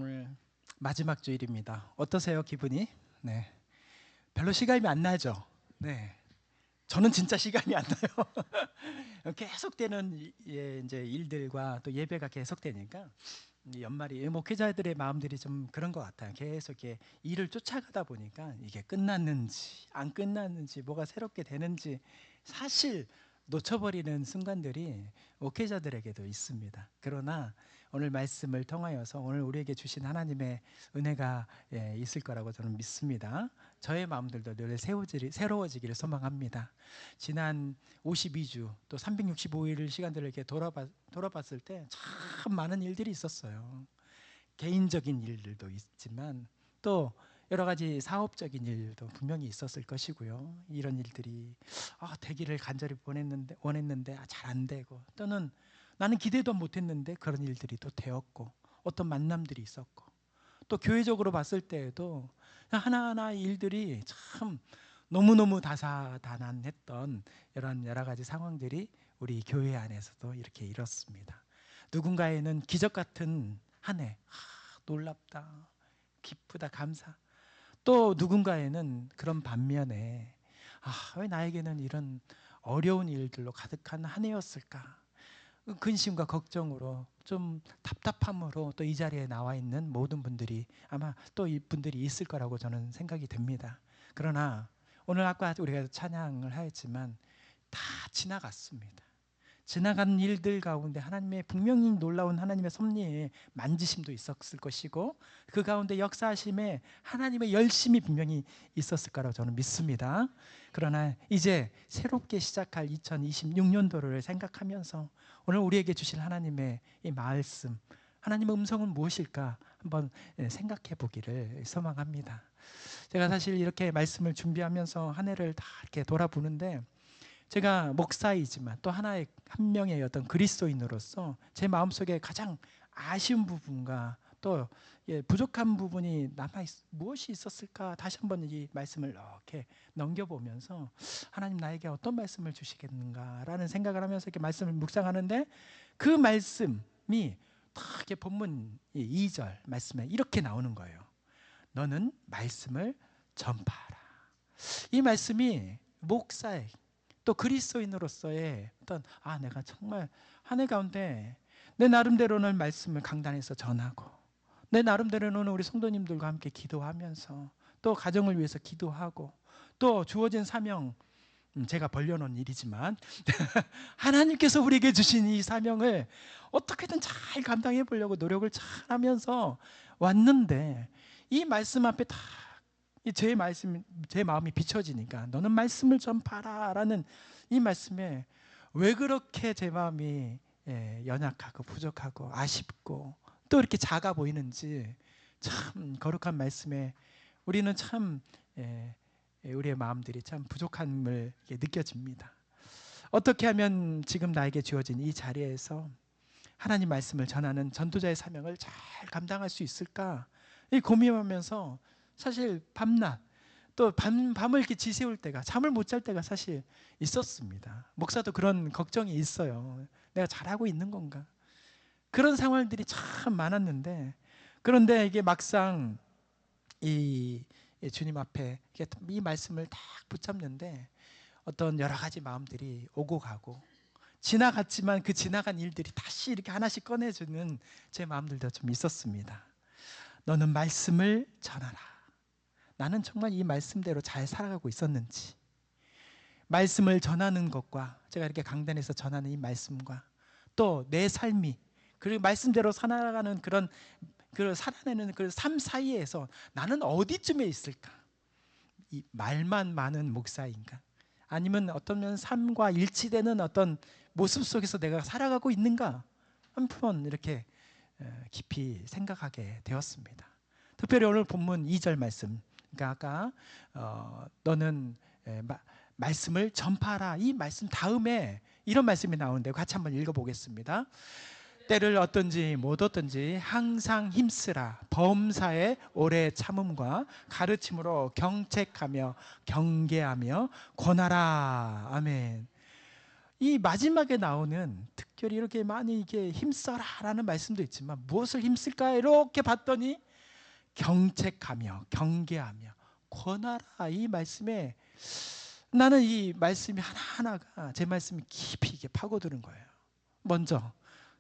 오늘 마지막 주일입니다. 어떠세요, 기분이? 네. 별로 시간이 안 나죠? 네. 저는 진짜 시간이 안 나요. 계속되는 이제 일들과 또 예배가 계속되니까 이 연말이 목회자들의 마음들이 좀 그런 것 같아요. 계속 이렇게 일을 쫓아가다 보니까 이게 끝났는지 안 끝났는지 뭐가 새롭게 되는지 사실 놓쳐버리는 순간들이 목회자들에게도 있습니다. 그러나 오늘 말씀을 통하여서 오늘 우리에게 주신 하나님의 은혜가 있을 거라고 저는 믿습니다. 저의 마음들도 늘 새로워지기를 소망합니다. 지난 52주 또 365일 시간들을 이렇게 돌아봤을 때 참 많은 일들이 있었어요. 개인적인 일들도 있지만 또 여러 가지 사업적인 일도 분명히 있었을 것이고요. 이런 일들이 되기를 간절히 원했는데 잘 안 되고, 또는 나는 기대도 못했는데 그런 일들이 또 되었고, 어떤 만남들이 있었고, 또 교회적으로 봤을 때에도 하나하나 일들이 참 너무너무 다사다난했던 이런 여러 가지 상황들이 우리 교회 안에서도 이렇게 일었습니다. 누군가에는 기적 같은 한 해, 놀랍다, 기쁘다, 감사. 또 누군가에는 그런 반면에 왜 나에게는 이런 어려운 일들로 가득한 한 해였을까? 근심과 걱정으로, 좀 답답함으로 또 이 자리에 나와 있는 모든 분들이 아마 또 이분들이 있을 거라고 저는 생각이 됩니다. 그러나 오늘 아까 우리가 찬양을 하였지만 다 지나갔습니다. 지나간 일들 가운데 하나님의 분명히 놀라운 하나님의 섭리의 만지심도 있었을 것이고, 그 가운데 역사하심에 하나님의 열심이 분명히 있었을 거라고 저는 믿습니다. 그러나 이제 새롭게 시작할 2026년도를 생각하면서 오늘 우리에게 주실 하나님의 이 말씀, 하나님의 음성은 무엇일까 한번 생각해 보기를 소망합니다. 제가 사실 이렇게 말씀을 준비하면서 한 해를 다 이렇게 돌아보는데, 제가 목사이지만 또 한 명의 어떤 그리스도인으로서 제 마음속에 가장 아쉬운 부분과 또 부족한 부분이 무엇이 있었을까, 다시 한번 이 말씀을 이렇게 넘겨보면서 하나님 나에게 어떤 말씀을 주시겠는가라는 생각을 하면서 이렇게 말씀을 묵상하는데, 그 말씀이 다 이렇게 본문 2절 말씀에 이렇게 나오는 거예요. 너는 말씀을 전파하라. 이 말씀이 목사의 또 그리스도인으로서의 어떤 내가 정말 한 해 가운데 내 나름대로는 말씀을 강단에서 전하고, 내 나름대로는 우리 성도님들과 함께 기도하면서 또 가정을 위해서 기도하고, 또 주어진 사명, 제가 벌려놓은 일이지만 하나님께서 우리에게 주신 이 사명을 어떻게든 잘 감당해 보려고 노력을 잘 하면서 왔는데, 이 말씀 앞에 다 제 마음이 비춰지니까 너는 말씀을 전파라 라는 이 말씀에 왜 그렇게 제 마음이 연약하고 부족하고 아쉽고 또 이렇게 작아 보이는지, 참 거룩한 말씀에 우리는 참 우리의 마음들이 참 부족함을 느껴집니다. 어떻게 하면 지금 나에게 주어진 이 자리에서 하나님 말씀을 전하는 전도자의 사명을 잘 감당할 수 있을까 고민하면서, 사실 밤낮 또 밤을 이렇게 지새울 때가, 잠을 못 잘 때가 사실 있었습니다. 목사도 그런 걱정이 있어요. 내가 잘하고 있는 건가? 그런 상황들이 참 많았는데, 그런데 이게 막상 이 주님 앞에 이 말씀을 딱 붙잡는데 어떤 여러 가지 마음들이 오고 가고, 지나갔지만 그 지나간 일들이 다시 이렇게 하나씩 꺼내주는 제 마음들도 좀 있었습니다. 너는 말씀을 전하라. 나는 정말 이 말씀대로 잘 살아가고 있었는지, 말씀을 전하는 것과 제가 이렇게 강단에서 전하는 이 말씀과 또 내 삶이, 그리고 말씀대로 살아가는 살아내는 그 삶 사이에서 나는 어디쯤에 있을까? 이 말만 많은 목사인가? 아니면 어떤 삶과 일치되는 어떤 모습 속에서 내가 살아가고 있는가? 한번 이렇게 깊이 생각하게 되었습니다. 특별히 오늘 본문 2절 말씀, 그러니까 아까 너는 말씀을 전파하라, 이 말씀 다음에 이런 말씀이 나오는데 같이 한번 읽어보겠습니다. 때를 어떤지 못 어떤지 항상 힘쓰라. 범사에 오래 참음과 가르침으로 경책하며 경계하며 권하라. 아멘. 이 마지막에 나오는 특별히 이렇게 많이 이게 힘써라라는 말씀도 있지만 무엇을 힘쓸까 이렇게 봤더니 경책하며 경계하며 권하라, 이 말씀에 나는 이 말씀이 하나하나가 제 말씀이 깊이 이게 파고드는 거예요. 먼저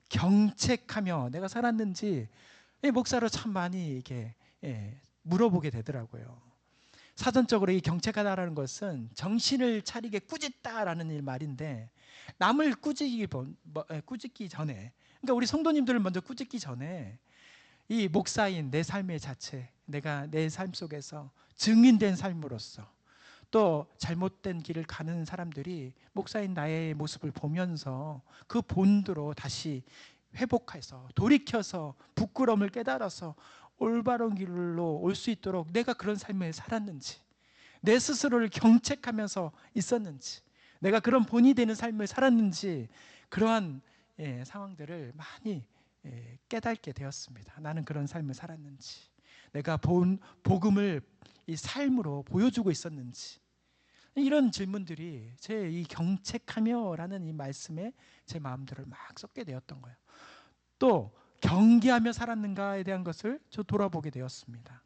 경책하며 내가 살았는지 목사로 참 많이 이게 물어보게 되더라고요. 사전적으로 이 경책하다라는 것은 정신을 차리게 꾸짖다라는 말인데, 남을 꾸짖기 전에, 그러니까 우리 성도님들을 먼저 꾸짖기 전에 이 목사인 내 삶의 자체, 내가 내 삶 속에서 증인된 삶으로서 또 잘못된 길을 가는 사람들이 목사인 나의 모습을 보면서 그 본드로 다시 회복해서 돌이켜서 부끄러움을 깨달아서 올바른 길로 올 수 있도록 내가 그런 삶을 살았는지, 내 스스로를 경책하면서 있었는지, 내가 그런 본이 되는 삶을 살았는지, 그러한 상황들을 많이 깨닫게 되었습니다. 나는 그런 삶을 살았는지, 내가 본 복음을 이 삶으로 보여주고 있었는지, 이런 질문들이 제 이 경책하며라는 이 말씀에 제 마음들을 막 쏟게 되었던 거예요. 또 경계하며 살았는가에 대한 것을 저 돌아보게 되었습니다.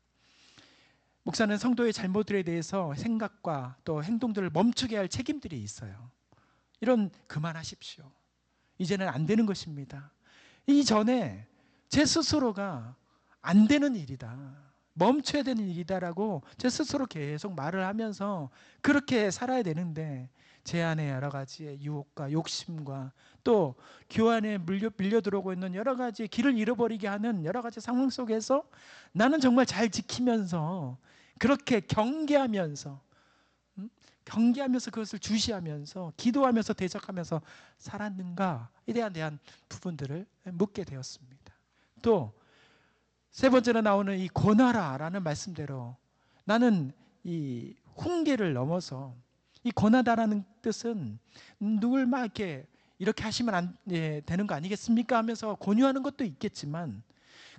목사는 성도의 잘못들에 대해서 생각과 또 행동들을 멈추게 할 책임들이 있어요. 이런 그만하십시오, 이제는 안 되는 것입니다, 이전에 제 스스로가 안 되는 일이다, 멈춰야 되는 일이다라고 제 스스로 계속 말을 하면서 그렇게 살아야 되는데, 제 안에 여러 가지의 유혹과 욕심과 또 교환에 밀려 들어오고 있는 여러 가지 길을 잃어버리게 하는 여러 가지 상황 속에서 나는 정말 잘 지키면서 그렇게 경계하면서 그것을 주시하면서 기도하면서 대적하면서 살았는가에 대한 부분들을 묻게 되었습니다. 또 세 번째로 나오는 이 권하라라는 말씀대로 나는 이 훈계를 넘어서, 이 권하다라는 뜻은 누굴 막 이렇게 하시면 되는 거 아니겠습니까 하면서 권유하는 것도 있겠지만,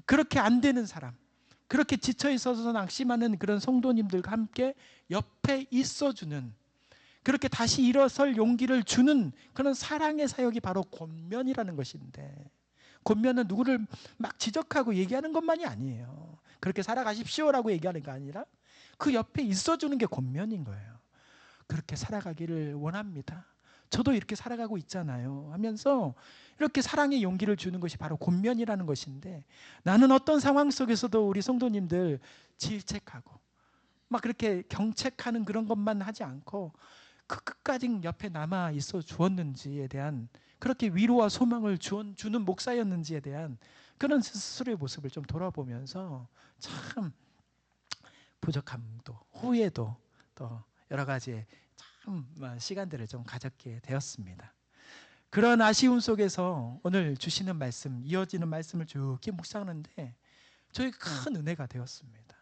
그렇게 안 되는 사람, 그렇게 지쳐 있어서 낙심하는 그런 성도님들과 함께 옆에 있어주는, 그렇게 다시 일어설 용기를 주는 그런 사랑의 사역이 바로 권면이라는 것인데, 권면은 누구를 막 지적하고 얘기하는 것만이 아니에요. 그렇게 살아가십시오라고 얘기하는 게 아니라 그 옆에 있어주는 게 권면인 거예요. 그렇게 살아가기를 원합니다, 저도 이렇게 살아가고 있잖아요 하면서 이렇게 사랑의 용기를 주는 것이 바로 권면이라는 것인데, 나는 어떤 상황 속에서도 우리 성도님들 질책하고 막 그렇게 경책하는 그런 것만 하지 않고 그 끝까지 옆에 남아 있어 주었는지에 대한, 그렇게 위로와 소망을 주는 목사였는지에 대한 그런 스스로의 모습을 좀 돌아보면서 참 부족함도 후회도 또 여러 가지의 참 시간들을 좀 가졌게 되었습니다. 그런 아쉬움 속에서 오늘 주시는 말씀, 이어지는 말씀을 쭉 묵상하는데 저에게 큰 은혜가 되었습니다.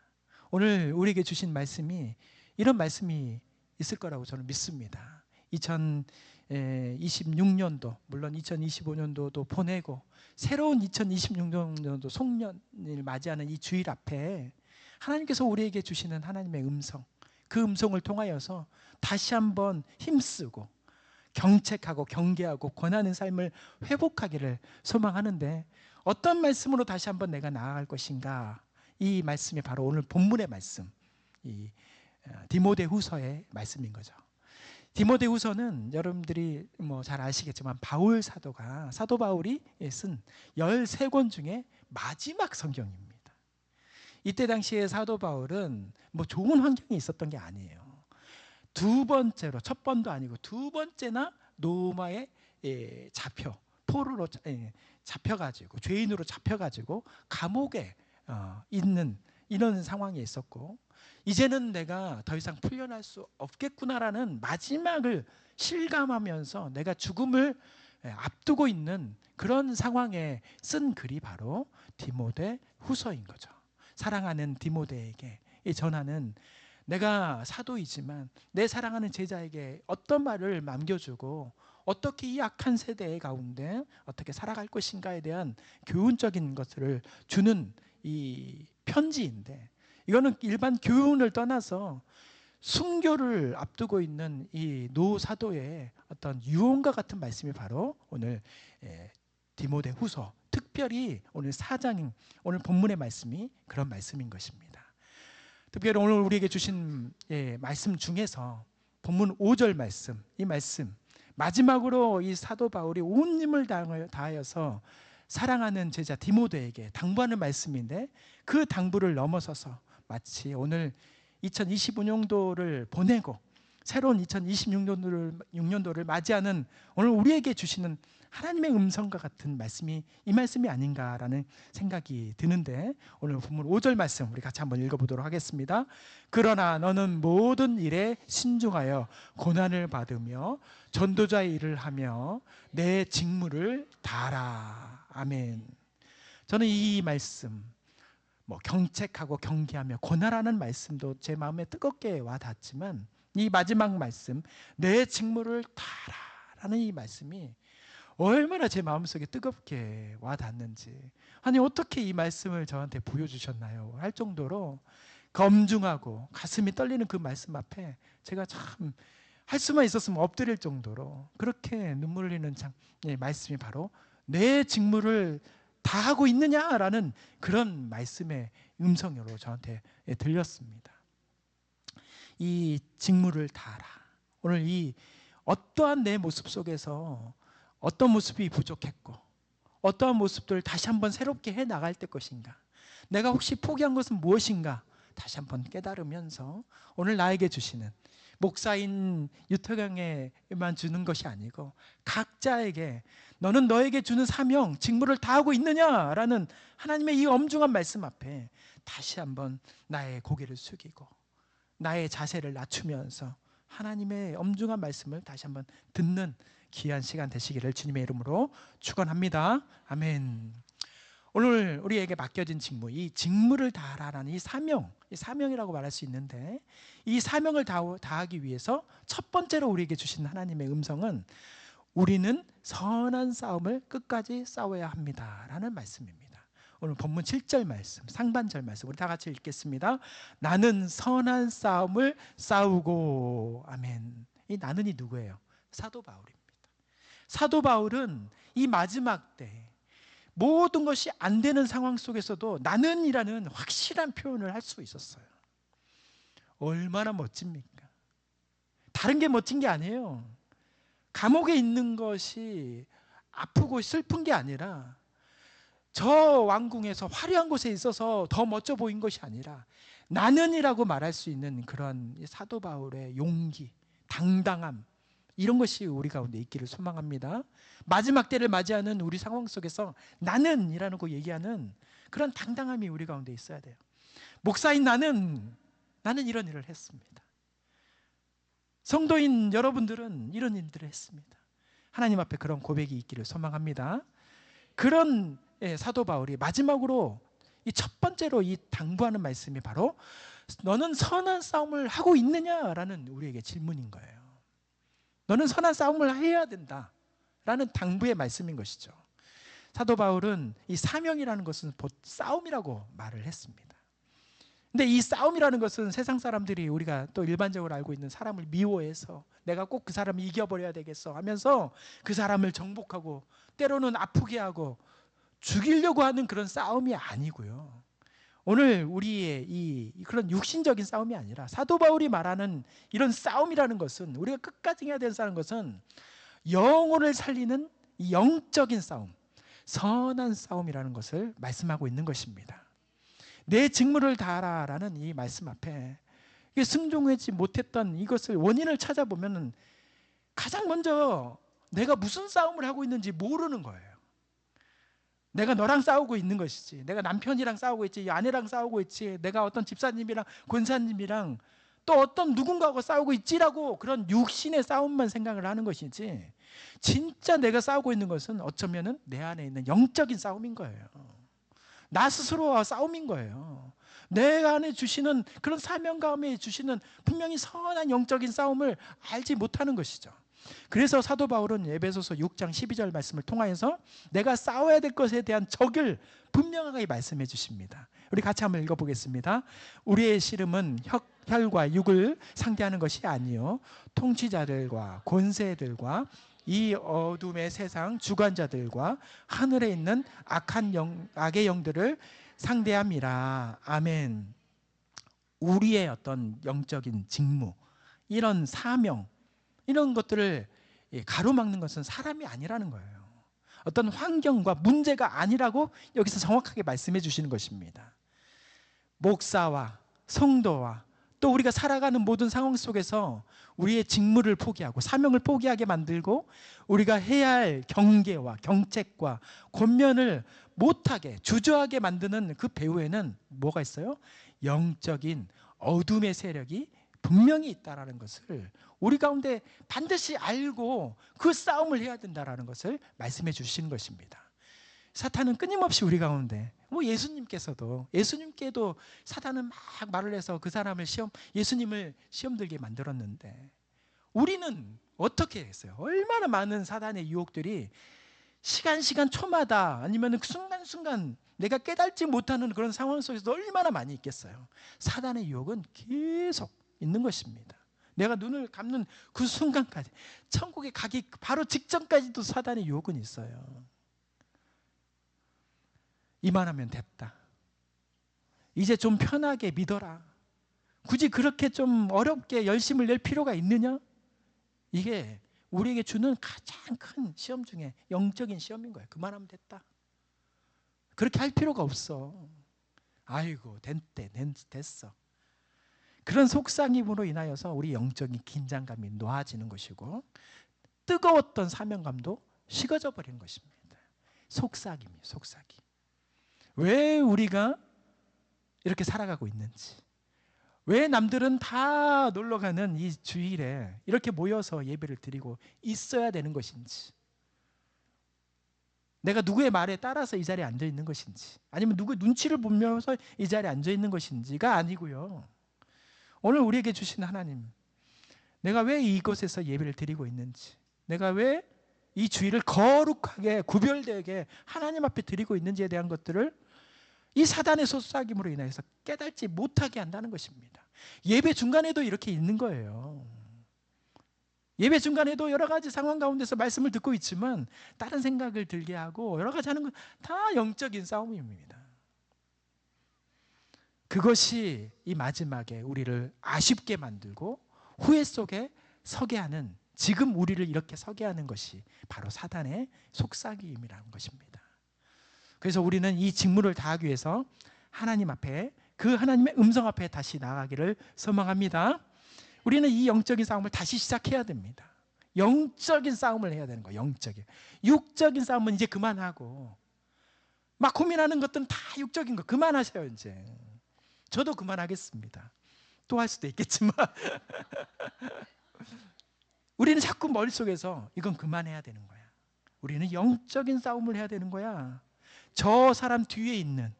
오늘 우리에게 주신 말씀이 이런 말씀이 있을 거라고 저는 믿습니다. 2026년도, 물론 2025년도도 보내고 새로운 2026년도 송년을 맞이하는 이 주일 앞에 하나님께서 우리에게 주시는 하나님의 음성, 그 음성을 통하여서 다시 한번 힘쓰고 경책하고 경계하고 권하는 삶을 회복하기를 소망하는데, 어떤 말씀으로 다시 한번 내가 나아갈 것인가, 이 말씀이 바로 오늘 본문의 말씀, 이 디모데후서의 말씀인 거죠. 디모데후서는 여러분들이 잘 아시겠지만 사도 바울이 쓴 13권 중에 마지막 성경입니다. 이때 당시에 사도 바울은 좋은 환경이 있었던 게 아니에요. 두 번째로, 첫 번도 아니고 두 번째나 로마에 포로로 잡혀가지고, 죄인으로 잡혀가지고 감옥에 있는 이런 상황에 있었고, 이제는 내가 더 이상 풀려날 수 없겠구나라는 마지막을 실감하면서 내가 죽음을 앞두고 있는 그런 상황에 쓴 글이 바로 디모데 후서인 거죠. 사랑하는 디모데에게 전하는, 내가 사도이지만 내 사랑하는 제자에게 어떤 말을 남겨주고 어떻게 이 악한 세대 가운데 어떻게 살아갈 것인가에 대한 교훈적인 것을 주는 이 편지인데, 이거는 일반 교훈을 떠나서 순교를 앞두고 있는 이 노 사도의 어떤 유언과 같은 말씀이 바로 오늘 디모데후서, 특별히 오늘 4장, 오늘 본문의 말씀이 그런 말씀인 것입니다. 특별히 오늘 우리에게 주신 말씀 중에서 본문 5절 말씀, 이 말씀 마지막으로 이 사도 바울이 온 힘을 다하여서 사랑하는 제자 디모데에게 당부하는 말씀인데, 그 당부를 넘어서서 마치 오늘 2025년도를 보내고 새로운 2026년도를 맞이하는 오늘 우리에게 주시는 하나님의 음성과 같은 말씀이 이 말씀이 아닌가라는 생각이 드는데, 오늘 본문 5절 말씀 우리 같이 한번 읽어보도록 하겠습니다. 그러나 너는 모든 일에 신중하여 고난을 받으며 전도자의 일을 하며 내 직무를 다하라. 아멘. 저는 이 말씀, 경책하고 경계하며 고난하는 말씀도 제 마음에 뜨겁게 와닿지만, 이 마지막 말씀 내 직무를 다하라라는 이 말씀이 얼마나 제 마음속에 뜨겁게 와닿는지, 아니 어떻게 이 말씀을 저한테 보여주셨나요? 할 정도로 검증하고 가슴이 떨리는 그 말씀 앞에 제가 참 할 수만 있었으면 엎드릴 정도로 그렇게 눈물 흘리는 말씀이 바로 내 직무를 다 하고 있느냐라는 그런 말씀의 음성으로 저한테 들렸습니다. 이 직무를 다하라. 오늘 이 어떠한 내 모습 속에서 어떤 모습이 부족했고 어떠한 모습들을 다시 한번 새롭게 해나갈 때 것인가, 내가 혹시 포기한 것은 무엇인가 다시 한번 깨달으면서 오늘 나에게 주시는, 목사인 유태경에만 주는 것이 아니고 각자에게 너는 너에게 주는 사명, 직무를 다하고 있느냐라는 하나님의 이 엄중한 말씀 앞에 다시 한번 나의 고개를 숙이고 나의 자세를 낮추면서 하나님의 엄중한 말씀을 다시 한번 듣는 귀한 시간 되시기를 주님의 이름으로 축원합니다. 아멘. 오늘 우리에게 맡겨진 직무, 이 직무를 다하라는 이 사명이라고 말할 수 있는데, 이 사명을 다하기 위해서 첫 번째로 우리에게 주신 하나님의 음성은 우리는 선한 싸움을 끝까지 싸워야 합니다라는 말씀입니다. 오늘 본문 7절 말씀, 상반절 말씀 우리 다 같이 읽겠습니다. 나는 선한 싸움을 싸우고. 아멘. 이 나는이 누구예요? 사도 바울입니다. 사도 바울은 이 마지막 때 모든 것이 안 되는 상황 속에서도 나는이라는 확실한 표현을 할 수 있었어요. 얼마나 멋집니까? 다른 게 멋진 게 아니에요. 감옥에 있는 것이 아프고 슬픈 게 아니라, 저 왕궁에서 화려한 곳에 있어서 더 멋져 보인 것이 아니라 나는이라고 말할 수 있는 그런 사도 바울의 용기, 당당함, 이런 것이 우리 가운데 있기를 소망합니다. 마지막 때를 맞이하는 우리 상황 속에서 나는이라는 거 얘기하는 그런 당당함이 우리 가운데 있어야 돼요. 목사인 나는 이런 일을 했습니다. 성도인 여러분들은 이런 일들을 했습니다. 하나님 앞에 그런 고백이 있기를 소망합니다. 그런 사도 바울이 마지막으로 이 첫 번째로 이 당부하는 말씀이 바로 너는 선한 싸움을 하고 있느냐라는 우리에게 질문인 거예요. 너는 선한 싸움을 해야 된다라는 당부의 말씀인 것이죠. 사도 바울은 이 사명이라는 것은 곧 싸움이라고 말을 했습니다. 근데 이 싸움이라는 것은 세상 사람들이, 우리가 또 일반적으로 알고 있는 사람을 미워해서 내가 꼭 그 사람을 이겨버려야 되겠어 하면서 그 사람을 정복하고 때로는 아프게 하고 죽이려고 하는 그런 싸움이 아니고요. 오늘 우리의 이 그런 육신적인 싸움이 아니라 사도 바울이 말하는 이런 싸움이라는 것은, 우리가 끝까지 해야 되는 것은 영혼을 살리는 영적인 싸움, 선한 싸움이라는 것을 말씀하고 있는 것입니다. 내 직무를 다하라라는 이 말씀 앞에 이게 승종하지 못했던 이것을 원인을 찾아보면 가장 먼저 내가 무슨 싸움을 하고 있는지 모르는 거예요. 내가 너랑 싸우고 있는 것이지, 내가 남편이랑 싸우고 있지, 아내랑 싸우고 있지, 내가 어떤 집사님이랑 권사님이랑 또 어떤 누군가하고 싸우고 있지라고 그런 육신의 싸움만 생각을 하는 것이지, 진짜 내가 싸우고 있는 것은 어쩌면 내 안에 있는 영적인 싸움인 거예요. 나 스스로와 싸움인 거예요. 내 안에 주시는 그런 사명감에 주시는 분명히 선한 영적인 싸움을 알지 못하는 것이죠. 그래서 사도 바울은 에베소서 6장 12절 말씀을 통하여서 내가 싸워야 될 것에 대한 적을 분명하게 말씀해 주십니다. 우리 같이 한번 읽어보겠습니다. 우리의 씨름은 혈과 육을 상대하는 것이 아니요 통치자들과 권세들과 이 어둠의 세상 주관자들과 하늘에 있는 악의 영들을 상대함이라. 아멘. 우리의 어떤 영적인 직무, 이런 사명, 이런 것들을 가로막는 것은 사람이 아니라는 거예요. 어떤 환경과 문제가 아니라고 여기서 정확하게 말씀해 주시는 것입니다. 목사와 성도와 또 우리가 살아가는 모든 상황 속에서 우리의 직무를 포기하고 사명을 포기하게 만들고 우리가 해야 할 경계와 경책과 권면을 못하게 주저하게 만드는 그 배후에는 뭐가 있어요? 영적인 어둠의 세력이 분명히 있다라는 것을 우리 가운데 반드시 알고 그 싸움을 해야 된다라는 것을 말씀해 주시는 것입니다. 사탄은 끊임없이 우리 가운데, 예수님께도 사탄은 막 말을 해서 그 사람을 예수님을 시험 들게 만들었는데 우리는 어떻게 했어요? 얼마나 많은 사탄의 유혹들이 시간 초마다 아니면 그 순간순간 내가 깨닫지 못하는 그런 상황 속에서 얼마나 많이 있겠어요. 사탄의 유혹은 계속 있는 것입니다. 내가 눈을 감는 그 순간까지, 천국에 가기 바로 직전까지도 사탄의 유혹은 있어요. 이만하면 됐다. 이제 좀 편하게 믿어라. 굳이 그렇게 좀 어렵게 열심을 낼 필요가 있느냐? 이게 우리에게 주는 가장 큰 시험 중에 영적인 시험인 거예요. 그만하면 됐다. 그렇게 할 필요가 없어. 아이고 됐어. 그런 속삭임으로 인하여서 우리 영적인 긴장감이 놓아지는 것이고 뜨거웠던 사명감도 식어져 버리는 것입니다. 속삭임이에요. 속삭임. 왜 우리가 이렇게 살아가고 있는지, 왜 남들은 다 놀러가는 이 주일에 이렇게 모여서 예배를 드리고 있어야 되는 것인지, 내가 누구의 말에 따라서 이 자리에 앉아 있는 것인지, 아니면 누구의 눈치를 보면서 이 자리에 앉아 있는 것인지가 아니고요. 오늘 우리에게 주신 하나님, 내가 왜 이곳에서 예배를 드리고 있는지, 내가 왜 이 주일을 거룩하게 구별되게 하나님 앞에 드리고 있는지에 대한 것들을 이 사단의 속삭임으로 인해서 깨닫지 못하게 한다는 것입니다. 예배 중간에도 이렇게 있는 거예요. 예배 중간에도 여러 가지 상황 가운데서 말씀을 듣고 있지만 다른 생각을 들게 하고 여러 가지 하는 건 다 영적인 싸움입니다. 그것이 이 마지막에 우리를 아쉽게 만들고 후회 속에 서게 하는, 지금 우리를 이렇게 서게 하는 것이 바로 사단의 속삭임이라는 것입니다. 그래서 우리는 이 직무를 다하기 위해서 하나님 앞에, 그 하나님의 음성 앞에 다시 나아가기를 소망합니다. 우리는 이 영적인 싸움을 다시 시작해야 됩니다. 영적인 싸움을 해야 되는 거예요. 영적인. 육적인 싸움은 이제 그만하고, 막 고민하는 것들은 다 육적인 거 그만하세요. 이제 저도 그만하겠습니다. 또 할 수도 있겠지만 우리는 자꾸 머릿속에서 이건 그만해야 되는 거야. 우리는 영적인 싸움을 해야 되는 거야. 저 사람 뒤에 있는,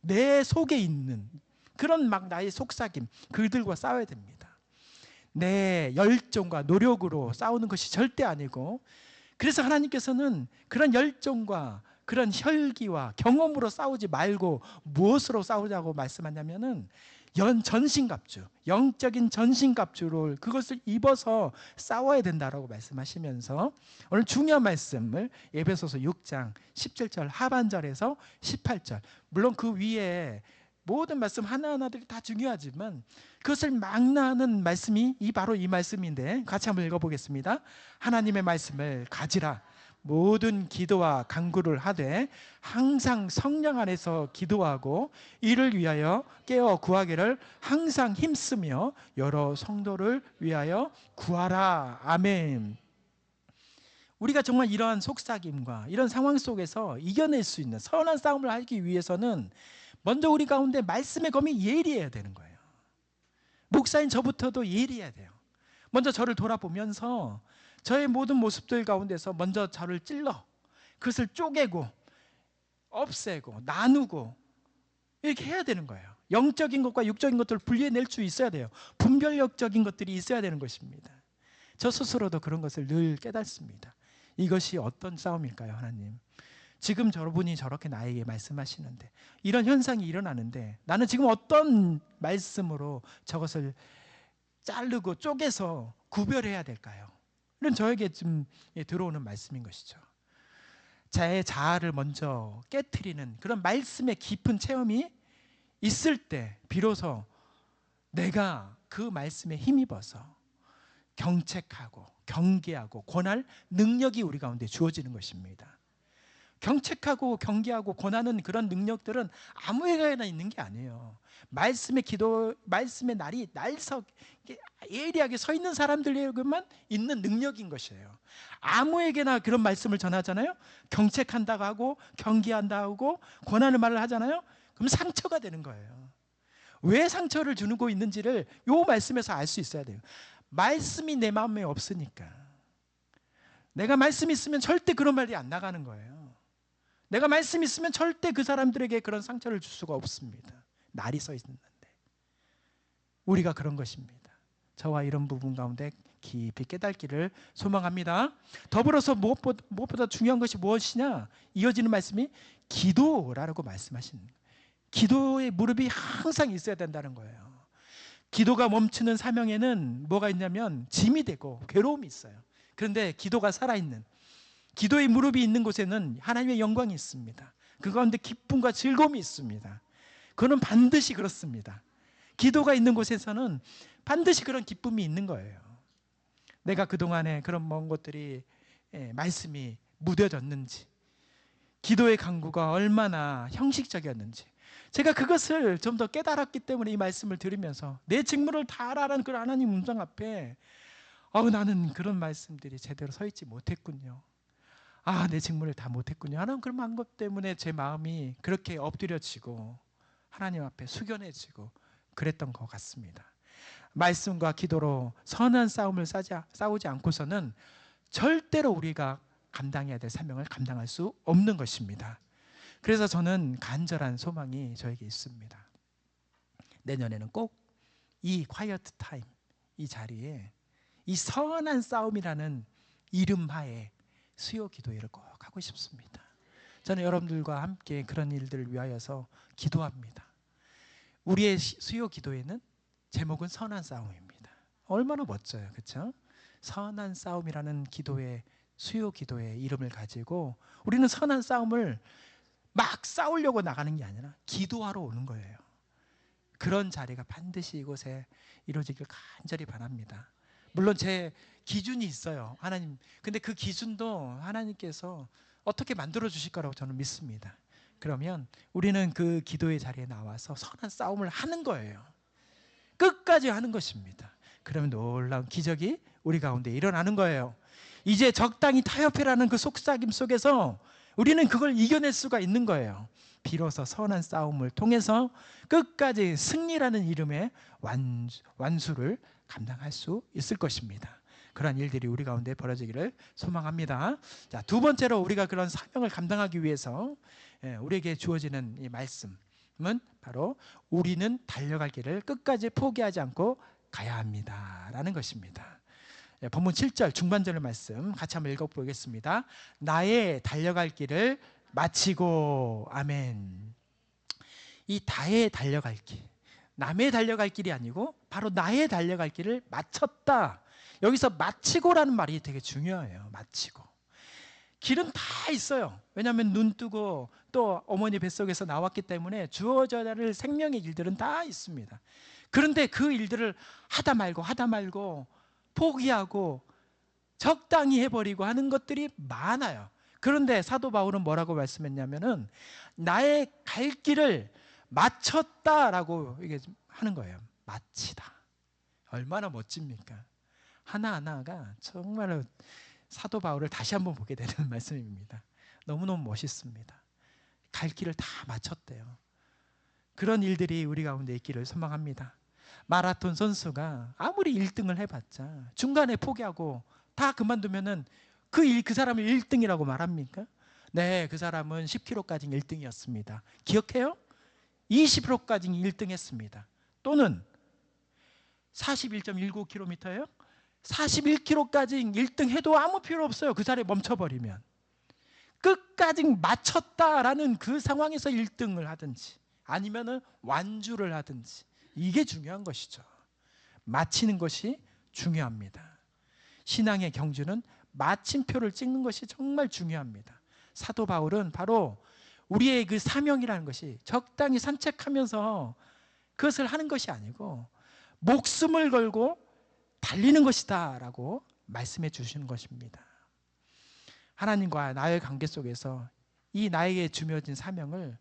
내 속에 있는 그런 막 나의 속삭임, 그들과 싸워야 됩니다. 내 열정과 노력으로 싸우는 것이 절대 아니고, 그래서 하나님께서는 그런 열정과 그런 혈기와 경험으로 싸우지 말고 무엇으로 싸우자고 말씀하냐면은 전신갑주, 영적인 전신갑주를 그것을 입어서 싸워야 된다라고 말씀하시면서 오늘 중요한 말씀을 에베소서 6장 17절 하반절에서 18절, 물론 그 위에 모든 말씀 하나하나들이 다 중요하지만 그것을 망라하는 말씀이 바로 이 말씀인데, 같이 한번 읽어보겠습니다. 하나님의 말씀을 가지라. 모든 기도와 간구를 하되 항상 성령 안에서 기도하고 이를 위하여 깨어 구하기를 항상 힘쓰며 여러 성도를 위하여 구하라. 아멘. 우리가 정말 이러한 속삭임과 이런 상황 속에서 이겨낼 수 있는 선한 싸움을 하기 위해서는 먼저 우리 가운데 말씀의 검이 예리해야 되는 거예요. 목사인 저부터도 예리해야 돼요. 먼저 저를 돌아보면서 저의 모든 모습들 가운데서 먼저 저를 찔러 그것을 쪼개고 없애고 나누고 이렇게 해야 되는 거예요. 영적인 것과 육적인 것들을 분리해낼 수 있어야 돼요. 분별력적인 것들이 있어야 되는 것입니다. 저 스스로도 그런 것을 늘 깨닫습니다. 이것이 어떤 싸움일까요, 하나님? 지금 여러분이 저렇게 나에게 말씀하시는데, 이런 현상이 일어나는데, 나는 지금 어떤 말씀으로 저것을 자르고 쪼개서 구별해야 될까요? 이런 저에게 좀 들어오는 말씀인 것이죠. 제 자아를 먼저 깨트리는 그런 말씀의 깊은 체험이 있을 때 비로소 내가 그 말씀에 힘입어서 경책하고 경계하고 권할 능력이 우리 가운데 주어지는 것입니다. 경책하고 경계하고 권하는 그런 능력들은 아무에게나 있는 게 아니에요. 말씀의 기도, 말씀의 날이 날석 예리하게 서 있는 사람들에게만 있는 능력인 것이에요. 아무에게나 그런 말씀을 전하잖아요. 경책한다고 하고 경계한다고 하고 권하는 말을 하잖아요. 그럼 상처가 되는 거예요. 왜 상처를 주고 있는지를 이 말씀에서 알 수 있어야 돼요. 말씀이 내 마음에 없으니까. 내가 말씀이 있으면 절대 그런 말이 안 나가는 거예요. 내가 말씀이 있으면 절대 그 사람들에게 그런 상처를 줄 수가 없습니다. 날이 서 있는데. 우리가 그런 것입니다. 저와 이런 부분 가운데 깊이 깨닫기를 소망합니다. 더불어서 무엇보다 중요한 것이 무엇이냐? 이어지는 말씀이 기도라고 말씀하시는 거예요. 기도의 무릎이 항상 있어야 된다는 거예요. 기도가 멈추는 사명에는 뭐가 있냐면 짐이 되고 괴로움이 있어요. 그런데 기도가 살아있는, 기도의 무릎이 있는 곳에는 하나님의 영광이 있습니다. 그 가운데 기쁨과 즐거움이 있습니다. 그거는 반드시 그렇습니다. 기도가 있는 곳에서는 반드시 그런 기쁨이 있는 거예요. 내가 그동안에 그런 먼 것들이 말씀이 무뎌졌는지, 기도의 강구가 얼마나 형식적이었는지, 제가 그것을 좀 더 깨달았기 때문에 이 말씀을 들으면서 내 직무를 다하라는 그 하나님 음성 앞에 나는 그런 말씀들이 제대로 서 있지 못했군요. 내 직무를 다 못했군요. 하나님 그런 것 때문에 제 마음이 그렇게 엎드려지고 하나님 앞에 숙연해지고 그랬던 것 같습니다. 말씀과 기도로 선한 싸움을 싸우지 않고서는 절대로 우리가 감당해야 될 사명을 감당할 수 없는 것입니다. 그래서 저는 간절한 소망이 저에게 있습니다. 내년에는 꼭 이 quiet time, 이 자리에 이 선한 싸움이라는 이름하에 수요 기도회를 꼭 하고 싶습니다. 저는 여러분들과 함께 그런 일들을 위하여서 기도합니다. 우리의 수요 기도회는 제목은 선한 싸움입니다. 얼마나 멋져요, 그렇죠? 선한 싸움이라는 기도회, 수요 기도회 이름을 가지고 우리는 선한 싸움을 막 싸우려고 나가는 게 아니라 기도하러 오는 거예요. 그런 자리가 반드시 이곳에 이루어지길 간절히 바랍니다. 물론 제 기준이 있어요, 하나님. 근데 그 기준도 하나님께서 어떻게 만들어 주실 거라고 저는 믿습니다. 그러면 우리는 그 기도의 자리에 나와서 선한 싸움을 하는 거예요. 끝까지 하는 것입니다. 그러면 놀라운 기적이 우리 가운데 일어나는 거예요. 이제 적당히 타협해라는 그 속삭임 속에서 우리는 그걸 이겨낼 수가 있는 거예요. 비로소 선한 싸움을 통해서 끝까지 승리라는 이름의 완수를 감당할 수 있을 것입니다. 그런 일들이 우리 가운데 벌어지기를 소망합니다. 자, 두 번째로 우리가 그런 사명을 감당하기 위해서 우리에게 주어지는 이 말씀은 바로 우리는 달려갈 길을 끝까지 포기하지 않고 가야 합니다라는 것입니다. 본문 7절 중반절의 말씀 같이 한번 읽어보겠습니다. 나의 달려갈 길을 마치고, 아멘. 이 나의 달려갈 길, 남의 달려갈 길이 아니고 바로 나의 달려갈 길을 마쳤다. 여기서 마치고라는 말이 되게 중요해요. 마치고. 길은 다 있어요. 왜냐하면 눈 뜨고 또 어머니 뱃속에서 나왔기 때문에 주어져야 할 생명의 일들은 다 있습니다. 그런데 그 일들을 하다 말고 포기하고 적당히 해버리고 하는 것들이 많아요. 그런데 사도 바울은 뭐라고 말씀했냐면은 나의 갈 길을 마쳤다라고 이게 하는 거예요. 마치다. 얼마나 멋집니까? 하나하나가 정말 사도 바울을 다시 한번 보게 되는 말씀입니다. 너무너무 멋있습니다. 갈 길을 다 마쳤대요. 그런 일들이 우리 가운데 있기를 소망합니다. 마라톤 선수가 아무리 1등을 해봤자 중간에 포기하고 다 그만두면은 그 사람을 1등이라고 말합니까? 네, 그 사람은 10km까지 1등이었습니다. 기억해요? 20km까지 1등 했습니다. 또는 41.19km예요? 41km까지 1등 해도 아무 필요 없어요. 그 자리에 멈춰버리면. 끝까지 맞췄다라는 그 상황에서 1등을 하든지 아니면은 완주를 하든지, 이게 중요한 것이죠. 마치는 것이 중요합니다. 신앙의 경주는 마침표를 찍는 것이 정말 중요합니다. 사도 바울은 바로 우리의 그 사명이라는 것이 적당히 산책하면서 그것을 하는 것이 아니고 목숨을 걸고 달리는 것이다 라고 말씀해 주시는 것입니다. 하나님과 나의 관계 속에서 이 나에게 주어진 사명을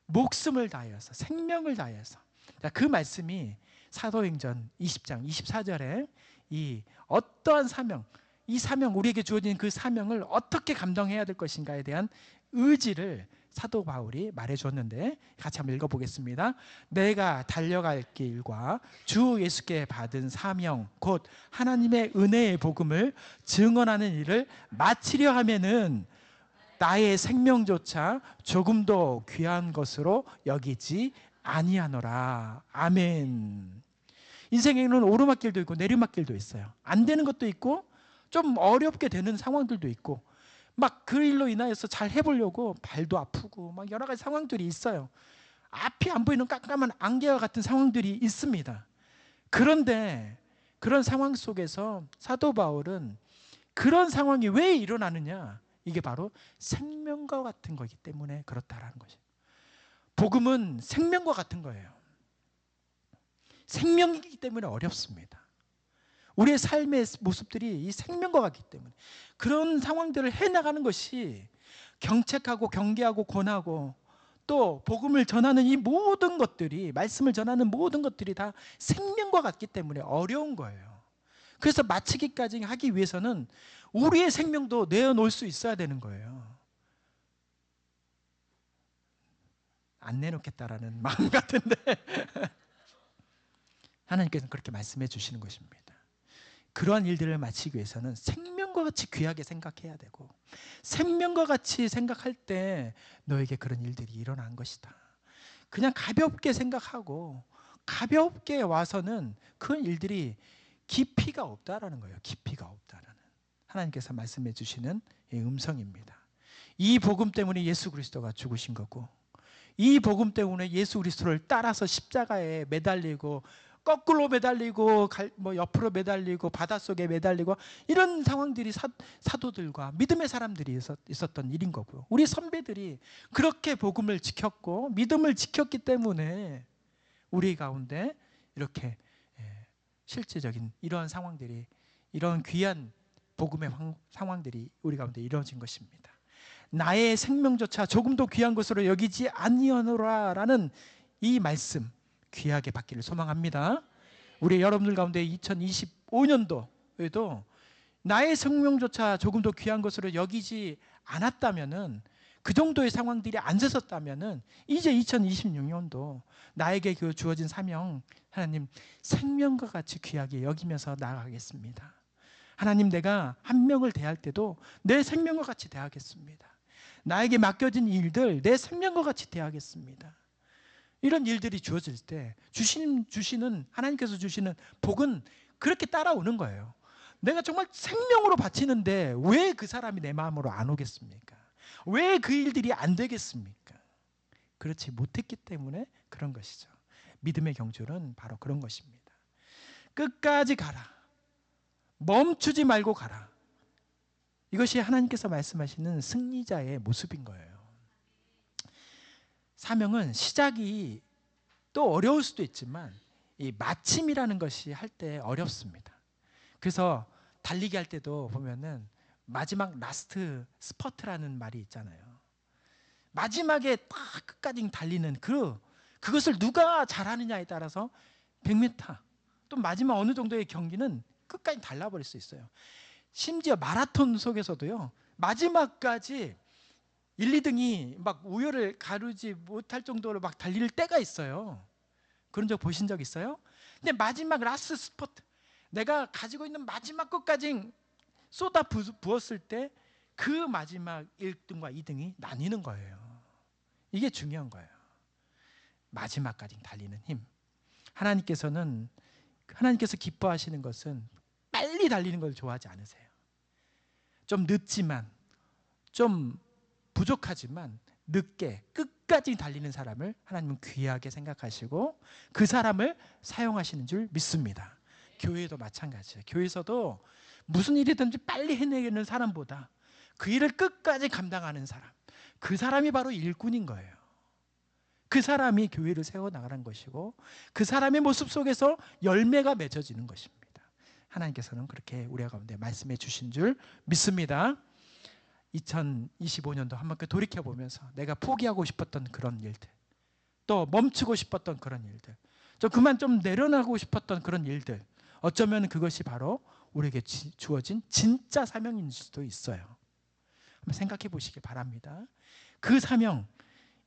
목숨을 다해서, 생명을 다해서, 그 말씀이 사도행전 20장 24절에 이 어떠한 사명, 이 사명, 우리에게 주어진 그 사명을 어떻게 감당해야 될 것인가에 대한 의지를 사도 바울이 말해줬는데, 같이 한번 읽어보겠습니다. 내가 달려갈 길과 주 예수께 받은 사명 곧 하나님의 은혜의 복음을 증언하는 일을 마치려 하면은 나의 생명조차 조금도 귀한 것으로 여기지 아니하노라. 아멘. 인생에는 오르막길도 있고 내리막길도 있어요. 안 되는 것도 있고 좀 어렵게 되는 상황들도 있고, 막 그 일로 인하여서 잘 해보려고 발도 아프고 막 여러 가지 상황들이 있어요. 앞이 안 보이는 깜깜한 안개와 같은 상황들이 있습니다. 그런데 그런 상황 속에서 사도 바울은 그런 상황이 왜 일어나느냐, 이게 바로 생명과 같은 거기 때문에 그렇다라는 것이에요. 복음은 생명과 같은 거예요. 생명이기 때문에 어렵습니다. 우리의 삶의 모습들이 이 생명과 같기 때문에 그런 상황들을 해나가는 것이, 경책하고 경계하고 권하고 또 복음을 전하는 이 모든 것들이, 말씀을 전하는 모든 것들이 다 생명과 같기 때문에 어려운 거예요. 그래서 마치기까지 하기 위해서는 우리의 생명도 내어놓을 수 있어야 되는 거예요. 안 내놓겠다라는 마음 같은데 하나님께서는 그렇게 말씀해 주시는 것입니다. 그러한 일들을 마치기 위해서는 생명과 같이 귀하게 생각해야 되고, 생명과 같이 생각할 때 너에게 그런 일들이 일어난 것이다. 그냥 가볍게 생각하고 가볍게 와서는 그 일들이 깊이가 없다라는 거예요. 깊이가 없다라는 하나님께서 말씀해 주시는 음성입니다. 이 복음 때문에 예수 그리스도가 죽으신 거고, 이 복음 때문에 예수 그리스도를 따라서 십자가에 매달리고 거꾸로 매달리고 뭐 옆으로 매달리고 바닷속에 매달리고 이런 상황들이 사도들과 믿음의 사람들이 있었던 일인 거고요. 우리 선배들이 그렇게 복음을 지켰고 믿음을 지켰기 때문에 우리 가운데 이렇게 실제적인 이러한 상황들이, 이런 귀한 복음의 상황들이 우리 가운데 이루어진 것입니다. 나의 생명조차 조금도 귀한 것으로 여기지 아니하노라라는 이 말씀 귀하게 받기를 소망합니다. 우리 여러분들 가운데 2025년도에도 나의 생명조차 조금도 귀한 것으로 여기지 않았다면은, 그 정도의 상황들이 안 됐었다면은 이제 2026년도 나에게 그 주어진 사명, 하나님 생명과 같이 귀하게 여기면서 나아가겠습니다. 하나님, 내가 한 명을 대할 때도 내 생명과 같이 대하겠습니다. 나에게 맡겨진 일들 내 생명과 같이 대하겠습니다. 이런 일들이 주어질 때 주시는 하나님께서 주시는 복은 그렇게 따라오는 거예요. 내가 정말 생명으로 바치는데 왜 그 사람이 내 마음으로 안 오겠습니까? 왜 그 일들이 안 되겠습니까? 그렇지 못했기 때문에 그런 것이죠. 믿음의 경주는 바로 그런 것입니다. 끝까지 가라. 멈추지 말고 가라. 이것이 하나님께서 말씀하시는 승리자의 모습인 거예요. 사명은 시작이 또 어려울 수도 있지만 이 마침이라는 것이 할 때 어렵습니다. 그래서 달리기 할 때도 보면은 마지막 라스트 스퍼트라는 말이 있잖아요. 마지막에 딱 끝까지 달리는 그것을 누가 잘하느냐에 따라서 100m 또 마지막 어느 정도의 경기는 끝까지 달라버릴 수 있어요. 심지어 마라톤 속에서도요, 마지막까지 1, 2등이 막 우열을 가르지 못할 정도로 막 달릴 때가 있어요. 그런 적 보신 적 있어요? 근데 마지막 라스트 스포트, 내가 가지고 있는 마지막 것까지 쏟아 부었을 때 그 마지막 1등과 2등이 나뉘는 거예요. 이게 중요한 거예요. 마지막까지 달리는 힘. 하나님께서 기뻐하시는 것은 빨리 달리는 걸 좋아하지 않으세요. 좀 늦지만, 좀 부족하지만 늦게 끝까지 달리는 사람을 하나님은 귀하게 생각하시고 그 사람을 사용하시는 줄 믿습니다. 교회도 마찬가지예요. 교회에서도 무슨 일이든지 빨리 해내는 사람보다 그 일을 끝까지 감당하는 사람, 그 사람이 바로 일꾼인 거예요. 그 사람이 교회를 세워나가는 것이고 그 사람의 모습 속에서 열매가 맺어지는 것입니다. 하나님께서는 그렇게 우리 가운데 말씀해 주신 줄 믿습니다. 2025년도 한번 돌이켜보면서 내가 포기하고 싶었던 그런 일들, 또 멈추고 싶었던 그런 일들, 그만 좀 내려나가고 싶었던 그런 일들, 어쩌면 그것이 바로 우리에게 주어진 진짜 사명인 수도 있어요. 한번 생각해 보시기 바랍니다. 그 사명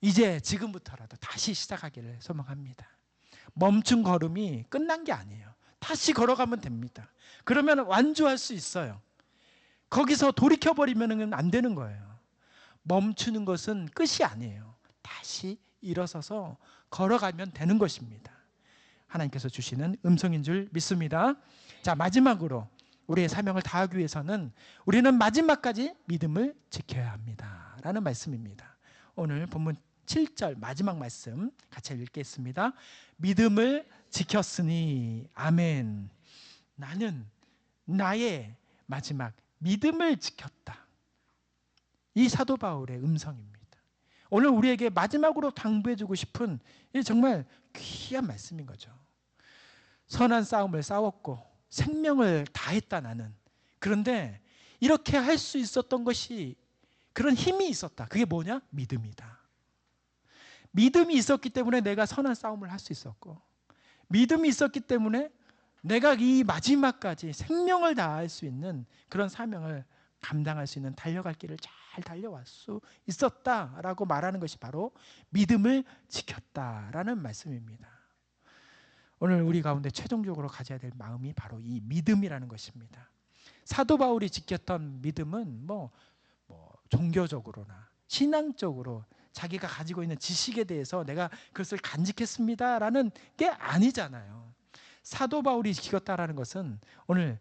이제 지금부터라도 다시 시작하기를 소망합니다. 멈춘 걸음이 끝난 게 아니에요. 다시 걸어가면 됩니다. 그러면 완주할 수 있어요. 거기서 돌이켜버리면 안 되는 거예요. 멈추는 것은 끝이 아니에요. 다시 일어서서 걸어가면 되는 것입니다. 하나님께서 주시는 음성인 줄 믿습니다. 자, 마지막으로 우리의 사명을 다하기 위해서는 우리는 마지막까지 믿음을 지켜야 합니다 라는 말씀입니다. 오늘 본문 7절 마지막 말씀 같이 읽겠습니다. 믿음을 지켰으니 아멘. 나는 나의 마지막 믿음을 지켰다. 이 사도 바울의 음성입니다. 오늘 우리에게 마지막으로 당부해주고 싶은 정말 귀한 말씀인 거죠. 선한 싸움을 싸웠고 생명을 다했다 나는. 그런데 이렇게 할 수 있었던 것이 그런 힘이 있었다. 그게 뭐냐? 믿음이다. 믿음이 있었기 때문에 내가 선한 싸움을 할 수 있었고 믿음이 있었기 때문에 내가 이 마지막까지 생명을 다할 수 있는 그런 사명을 감당할 수 있는 달려갈 길을 잘 달려왔 수 있었다라고 말하는 것이 바로 믿음을 지켰다라는 말씀입니다. 오늘 우리 가운데 최종적으로 가져야 될 마음이 바로 이 믿음이라는 것입니다. 사도 바울이 지켰던 믿음은 종교적으로나 신앙적으로 자기가 가지고 있는 지식에 대해서 내가 그것을 간직했습니다라는 게 아니잖아요. 사도 바울이 지켰다라는 것은 오늘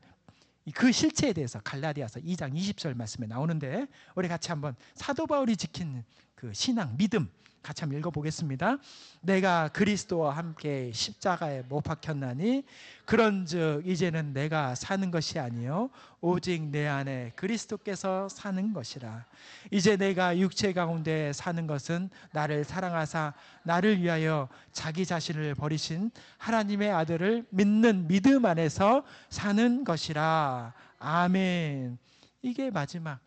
그 실체에 대해서 갈라디아서 2장 20절 말씀에 나오는데 우리 같이 한번 사도 바울이 지킨 그 신앙, 믿음 같이 한번 읽어보겠습니다. 내가 그리스도와 함께 십자가에 못 박혔나니 그런즉 이제는 내가 사는 것이 아니요 오직 내 안에 그리스도께서 사는 것이라. 이제 내가 육체 가운데 사는 것은 나를 사랑하사 나를 위하여 자기 자신을 버리신 하나님의 아들을 믿는 믿음 안에서 사는 것이라. 아멘. 이게 마지막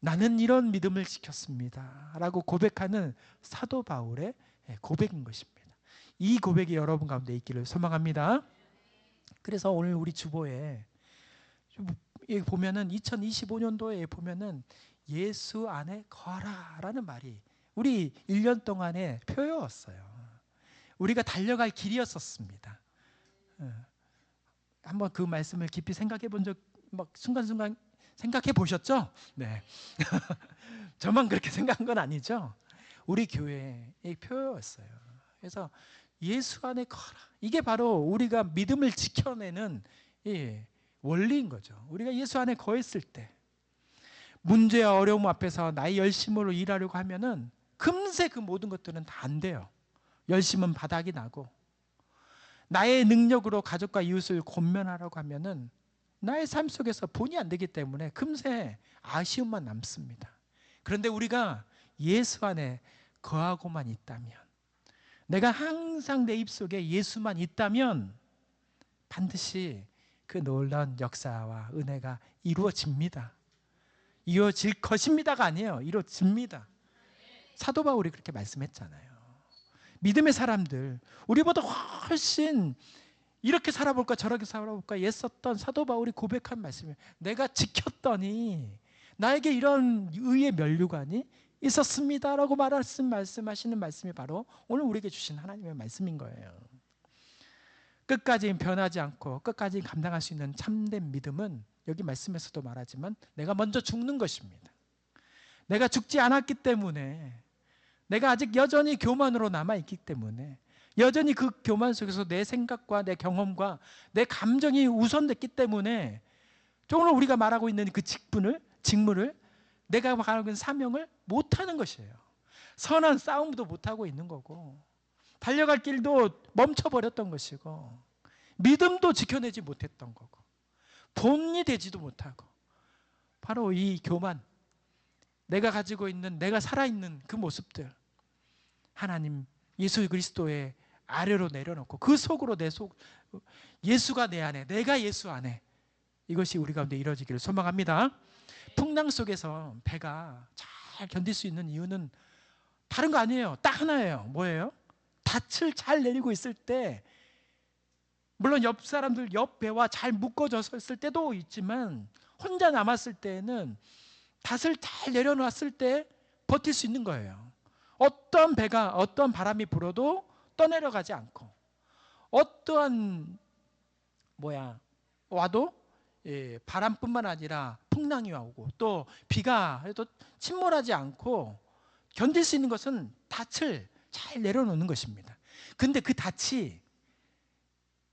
나는 이런 믿음을 지켰습니다 라고 고백하는 사도 바울의 고백인 것입니다. 이 고백이 여러분 가운데 있기를 소망합니다. 그래서 오늘 우리 주보에 보면은 2025년도에 보면은 예수 안에 거하라라는 말이 우리 1년 동안의 표였어요. 우리가 달려갈 길이었었습니다. 한번 그 말씀을 깊이 생각해 본 적 순간순간 생각해 보셨죠? 네. 저만 그렇게 생각한 건 아니죠. 우리 교회의 표였어요. 그래서 예수 안에 거하라. 이게 바로 우리가 믿음을 지켜내는 원리인 거죠. 우리가 예수 안에 거했을 때 문제와 어려움 앞에서 나의 열심으로 일하려고 하면은 금세 그 모든 것들은 다 안 돼요. 열심은 바닥이 나고 나의 능력으로 가족과 이웃을 권면하려고 하면은 나의 삶 속에서 본이 안 되기 때문에 금세 아쉬움만 남습니다. 그런데 우리가 예수 안에 거하고만 있다면, 내가 항상 내 입속에 예수만 있다면 반드시 그 놀라운 역사와 은혜가 이루어집니다. 이루어질 것입니다가 아니에요. 이루어집니다. 사도 바울이 그렇게 말씀했잖아요. 믿음의 사람들, 우리보다 훨씬 이렇게 살아볼까 저렇게 살아볼까 애썼던 사도 바울이 고백한 말씀이에요. 내가 지켰더니 나에게 이런 의의 면류관이 있었습니다라고 말씀하시는 말씀이 바로 오늘 우리에게 주신 하나님의 말씀인 거예요. 끝까지 변하지 않고 끝까지 감당할 수 있는 참된 믿음은 여기 말씀에서도 말하지만 내가 먼저 죽는 것입니다. 내가 죽지 않았기 때문에, 내가 아직 여전히 교만으로 남아있기 때문에, 여전히 그 교만 속에서 내 생각과 내 경험과 내 감정이 우선됐기 때문에 오늘 우리가 말하고 있는 그 직무를 내가 말하고 있는 사명을 못하는 것이에요. 선한 싸움도 못하고 있는 거고, 달려갈 길도 멈춰버렸던 것이고, 믿음도 지켜내지 못했던 거고, 본이 되지도 못하고, 바로 이 교만, 내가 가지고 있는, 내가 살아있는 그 모습들, 하나님 예수 그리스도의 아래로 내려놓고 그 속으로 예수가 내 안에, 내가 예수 안에, 이것이 우리 가운데 이루어지기를 소망합니다. 풍랑 속에서 배가 잘 견딜 수 있는 이유는 다른 거 아니에요. 딱 하나예요. 뭐예요? 닻을 잘 내리고 있을 때, 물론 옆 사람들 옆 배와 잘 묶어졌을 때도 있지만 혼자 남았을 때에는 닻을 잘 내려놨을 때 버틸 수 있는 거예요. 어떤 배가, 어떤 바람이 불어도 떠내려가지 않고, 어떠한 와도 바람뿐만 아니라 풍랑이 오고 또 비가 해도 침몰하지 않고 견딜 수 있는 것은 닻을 잘 내려놓는 것입니다. 근데 그 닻이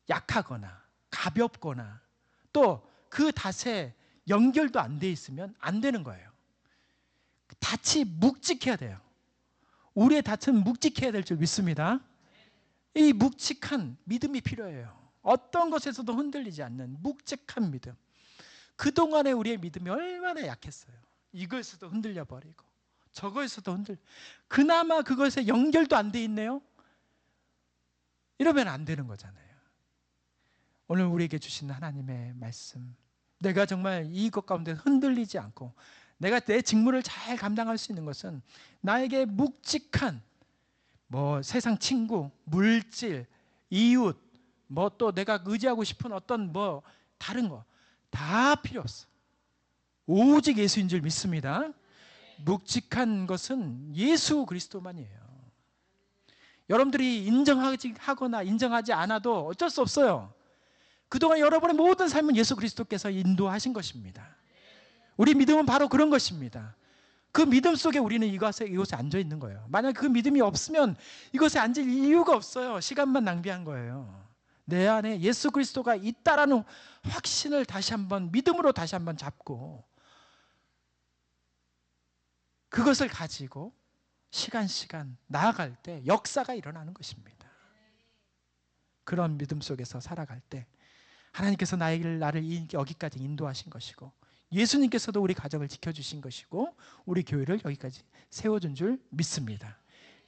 약하거나 가볍거나 또 그 닻에 연결도 안 돼 있으면 안 되는 거예요. 닻이 묵직해야 돼요. 우리의 닻은 묵직해야 될 줄 믿습니다. 이 묵직한 믿음이 필요해요. 어떤 것에서도 흔들리지 않는 묵직한 믿음. 그동안에 우리의 믿음이 얼마나 약했어요. 이것에서도 흔들려 버리고 저것에서도 그나마 그것에 연결도 안 돼 있네요. 이러면 안 되는 거잖아요. 오늘 우리에게 주신 하나님의 말씀, 내가 정말 이것 가운데 흔들리지 않고 내가 내 직무를 잘 감당할 수 있는 것은 나에게 묵직한 세상 친구, 물질, 이웃, 또 내가 의지하고 싶은 어떤 다른 거 다 필요 없어. 오직 예수인 줄 믿습니다. 묵직한 것은 예수 그리스도만이에요. 여러분들이 인정하거나 인정하지 않아도 어쩔 수 없어요. 그동안 여러분의 모든 삶은 예수 그리스도께서 인도하신 것입니다. 우리 믿음은 바로 그런 것입니다. 그 믿음 속에 우리는 이곳에 앉아 있는 거예요. 만약 그 믿음이 없으면 이곳에 앉을 이유가 없어요. 시간만 낭비한 거예요. 내 안에 예수 그리스도가 있다라는 확신을 다시 한번, 믿음으로 다시 한번 잡고 그것을 가지고 시간 나아갈 때 역사가 일어나는 것입니다. 그런 믿음 속에서 살아갈 때 하나님께서 나를 여기까지 인도하신 것이고, 예수님께서도 우리 가정을 지켜주신 것이고, 우리 교회를 여기까지 세워준 줄 믿습니다.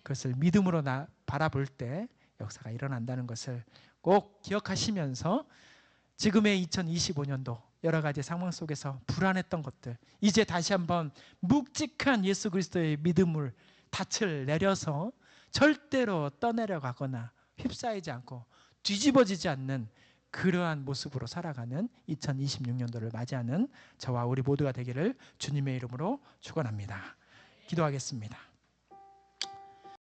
그것을 믿음으로 바라볼 때 역사가 일어난다는 것을 꼭 기억하시면서 지금의 2025년도 여러 가지 상황 속에서 불안했던 것들, 이제 다시 한번 묵직한 예수 그리스도의 믿음을 닻을 내려서 절대로 떠내려가거나 휩싸이지 않고 뒤집어지지 않는 그러한 모습으로 살아가는 2026년도를 맞이하는 저와 우리 모두가 되기를 주님의 이름으로 축원합니다. 기도하겠습니다.